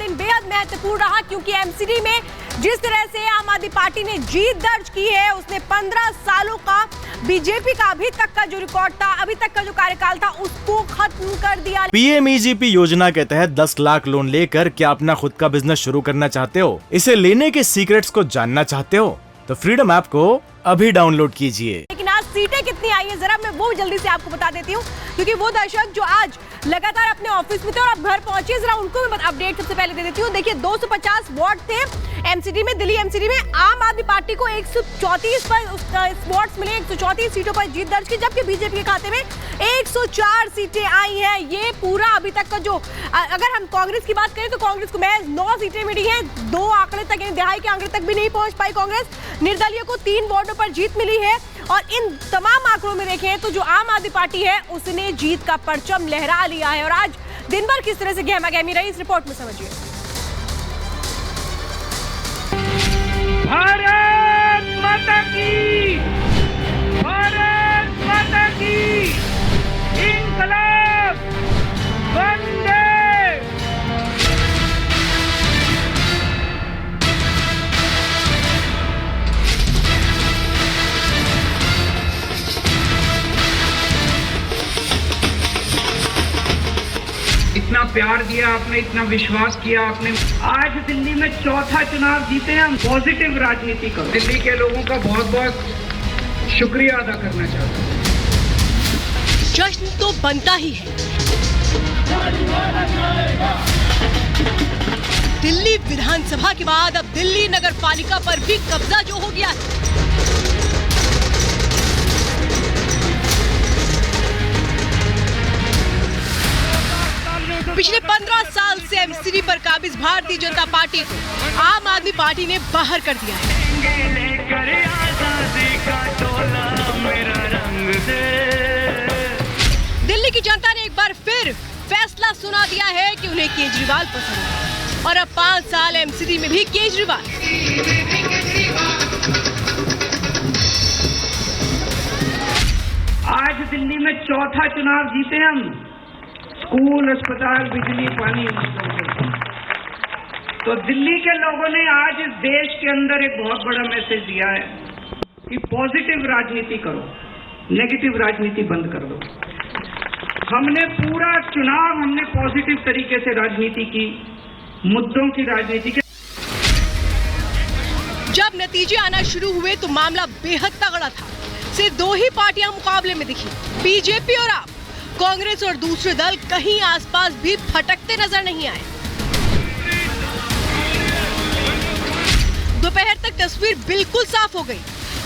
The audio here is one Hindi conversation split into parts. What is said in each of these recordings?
दिन बेहद महत्वपूर्ण रहा, क्योंकि एमसीडी में जिस तरह से आम आदमी पार्टी ने जीत दर्ज की है, उसने 15 सालों का बीजेपी का अभी तक का जो रिकॉर्ड था, अभी तक का जो कार्यकाल था, उसको खत्म कर दिया। पीएमईजीपी योजना के तहत 10 लाख लोन लेकर क्या अपना खुद का बिजनेस शुरू करना चाहते हो? इसे लेने के सीक्रेट्स को जानना चाहते हो? तो फ्रीडम ऐप को अभी डाउनलोड कीजिए। लेकिन आज सीटें कितनी आई है, जरा मैं वो जल्दी से आपको बता देती हूँ, क्योंकि वो दर्शक जो आज लगातार अपने ऑफिस में थे और अब घर पहुंचे, जरा उनको मैं अपडेट सबसे पहले दे देती हूँ। देखिए 250 वोट थे एमसीडी में, दिल्ली एमसीडी में आम आदमी पार्टी को 134 पर वोट्स मिले, 134 सीटों पर जीत दर्ज की, जबकि बीजेपी के खाते में 104 सीटें आई हैं। ये पूरा अभी तक का जो, अगर हम कांग्रेस की बात करें तो कांग्रेस को महज 9 सीटें मिली हैं, 2 आंकड़े तक, यानी दहाई के आंकड़े तक भी नहीं पहुंच पाई कांग्रेस। निर्दलीय को 3 वार्डों पर जीत मिली है और इन तमाम आंकड़ों में देखें तो जो आम आदमी पार्टी है उसने जीत का परचम लहरा लिया है। और आज दिन भर किस तरह से गहमागहमी रही, इस रिपोर्ट में समझिए। भारत माता की, भारत माता की, इंकलाब, वंदे। इतना प्यार दिया आपने, इतना विश्वास किया आपने। आज दिल्ली में चौथा चुनाव जीते हैं हम। पॉजिटिव राजनीति करो। दिल्ली के लोगों का बहुत बहुत शुक्रिया अदा करना चाहता हूँ। जश्न तो बनता ही है। दिल्ली विधानसभा के बाद अब दिल्ली नगर पालिका पर भी कब्जा जो हो गया है। पिछले 15 साल से एमसीडी पर काबिज भारतीय जनता पार्टी को आम आदमी पार्टी ने बाहर कर दिया है। दिल्ली की जनता ने एक बार फिर फैसला सुना दिया है कि उन्हें केजरीवाल पसंद है और अब 5 साल एमसीडी में भी केजरीवाल। आज दिल्ली में चौथा चुनाव जीते हम। स्कूल, अस्पताल, बिजली, पानी। तो दिल्ली के लोगों ने आज इस देश के अंदर एक बहुत बड़ा मैसेज दिया है कि पॉजिटिव राजनीति करो, नेगेटिव राजनीति बंद कर दो। हमने पूरा चुनाव पॉजिटिव तरीके से राजनीति की, मुद्दों की राजनीति की। जब नतीजे आना शुरू हुए तो मामला बेहद तगड़ा था। सिर्फ 2 ही पार्टियां मुकाबले में दिखी, बीजेपी और आप। कांग्रेस और दूसरे दल कहीं आसपास भी फटकते नजर नहीं आए। दोपहर तक तस्वीर बिल्कुल साफ हो गई।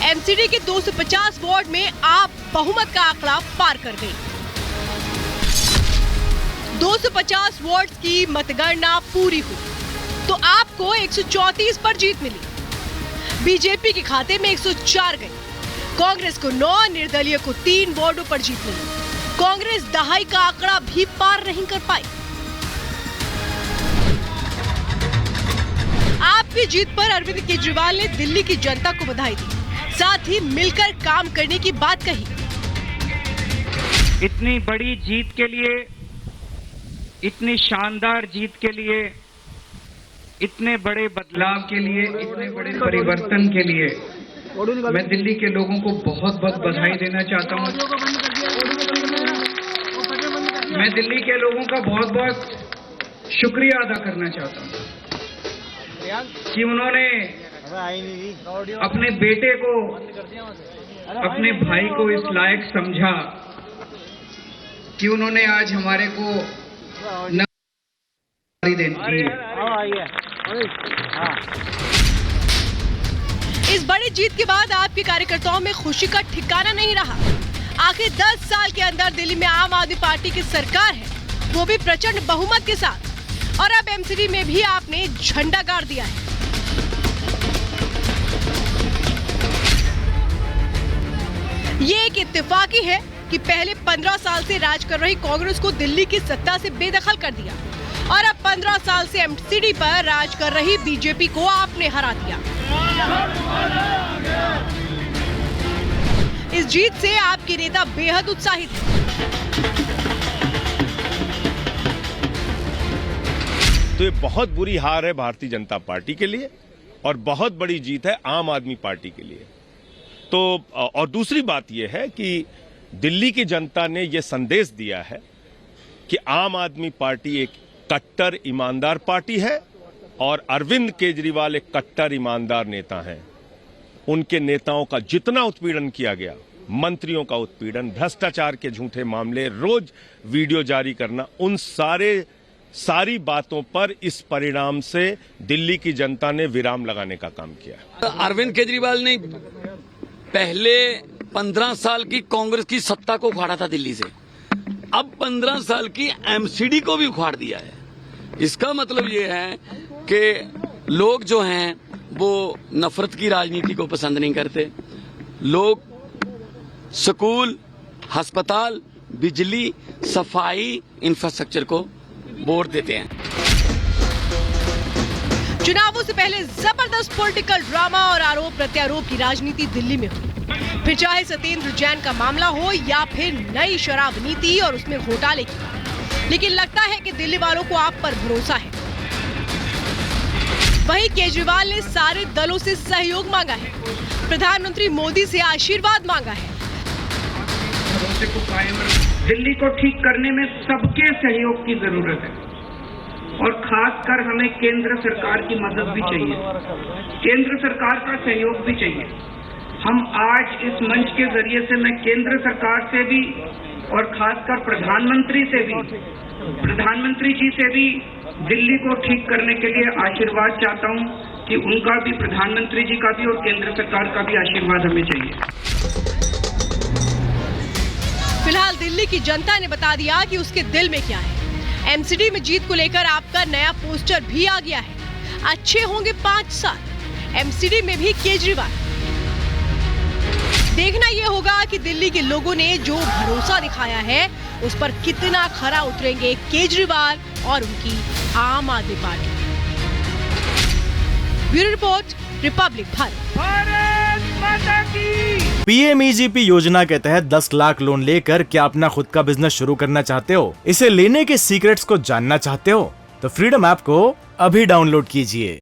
एमसीडी के 250 वार्ड में आप बहुमत का आंकड़ा पार कर गई। 250 वार्ड की मतगणना पूरी हुई तो आपको 134 पर जीत मिली। बीजेपी के खाते में 104 गई, कांग्रेस को 9, निर्दलीय को 3 वार्डों पर जीत मिली। कांग्रेस दहाई का आंकड़ा भी पार नहीं कर पाई। आपकी जीत पर अरविंद केजरीवाल ने दिल्ली की जनता को बधाई दी, साथ ही मिलकर काम करने की बात कही। इतनी बड़ी जीत के लिए, इतनी शानदार जीत के लिए, इतने बड़े बदलाव के लिए, इतने बड़े परिवर्तन के लिए मैं दिल्ली के लोगों को बहुत बहुत बधाई देना चाहता हूँ। मैं दिल्ली के लोगों का बहुत बहुत शुक्रिया अदा करना चाहता हूँ कि उन्होंने अपने बेटे को, अपने भाई को इस लायक समझा कि उन्होंने आज हमारे को दी है। इस बड़ी जीत के बाद आपके कार्यकर्ताओं में खुशी का ठिकाना नहीं रहा। आखिर 10 साल के अंदर दिल्ली में आम आदमी पार्टी की सरकार है, वो भी प्रचंड बहुमत के साथ, और अब एमसीडी में भी आपने झंडा गाड़ दिया है। ये एक इत्तेफाकी है कि पहले 15 साल से राज कर रही कांग्रेस को दिल्ली की सत्ता से बेदखल कर दिया और अब 15 साल से एमसीडी पर राज कर रही बीजेपी को आपने हरा दिया। इस जीत से आपके नेता बेहद उत्साहित हैं। तो ये बहुत बुरी हार है भारतीय जनता पार्टी के लिए और बहुत बड़ी जीत है आम आदमी पार्टी के लिए। तो और दूसरी बात यह है कि दिल्ली की जनता ने यह संदेश दिया है कि आम आदमी पार्टी एक कट्टर ईमानदार पार्टी है और अरविंद केजरीवाल एक कट्टर ईमानदार नेता हैं। उनके नेताओं का जितना उत्पीड़न किया गया, मंत्रियों का उत्पीड़न, भ्रष्टाचार के झूठे मामले, रोज वीडियो जारी करना, उन सारी बातों पर इस परिणाम से दिल्ली की जनता ने विराम लगाने का काम किया। अरविंद केजरीवाल ने पहले 15 साल की कांग्रेस की सत्ता को उखाड़ा था दिल्ली से, अब 15 साल की एमसीडी को भी उखाड़ दिया है। इसका मतलब ये है कि लोग जो हैं वो नफरत की राजनीति को पसंद नहीं करते। लोग स्कूल, अस्पताल, बिजली, सफाई, इंफ्रास्ट्रक्चर को वोट देते हैं। चुनावों से पहले जबरदस्त पॉलिटिकल ड्रामा और आरोप प्रत्यारोप की राजनीति दिल्ली में हुई, फिर चाहे सत्येंद्र जैन का मामला हो या फिर नई शराब नीति और उसमें घोटाले की। लेकिन लगता है कि दिल्ली वालों को आप पर भरोसा है। वहीं केजरीवाल ने सारे दलों से सहयोग मांगा है, प्रधानमंत्री मोदी से आशीर्वाद मांगा है। दिल्ली को ठीक करने में सबके सहयोग की जरूरत है और खासकर हमें केंद्र सरकार की मदद भी चाहिए, केंद्र सरकार का सहयोग भी चाहिए। हम आज इस मंच के जरिए से मैं केंद्र सरकार से भी और खासकर प्रधानमंत्री जी से भी दिल्ली को ठीक करने के लिए आशीर्वाद चाहता हूं कि उनका भी, प्रधानमंत्री जी का भी और केंद्र सरकार का भी आशीर्वाद हमें चाहिए। फिलहाल दिल्ली की जनता ने बता दिया कि उसके दिल में क्या है। एमसीडी में जीत को लेकर आपका नया पोस्टर भी आ गया है। अच्छे होंगे 5 साल, एमसीडी में भी केजरीवाल। देखना यह होगा कि दिल्ली के लोगों ने जो भरोसा दिखाया है उस पर कितना खरा उतरेंगे केजरीवाल और उनकी आम आदमी party. Bureau report, Republic Bharat माता की। पीएमईजीपी योजना के तहत 10 लाख लोन लेकर क्या अपना खुद का बिजनेस शुरू करना चाहते हो? इसे लेने के सीक्रेट्स को जानना चाहते हो? तो फ्रीडम ऐप को अभी डाउनलोड कीजिए।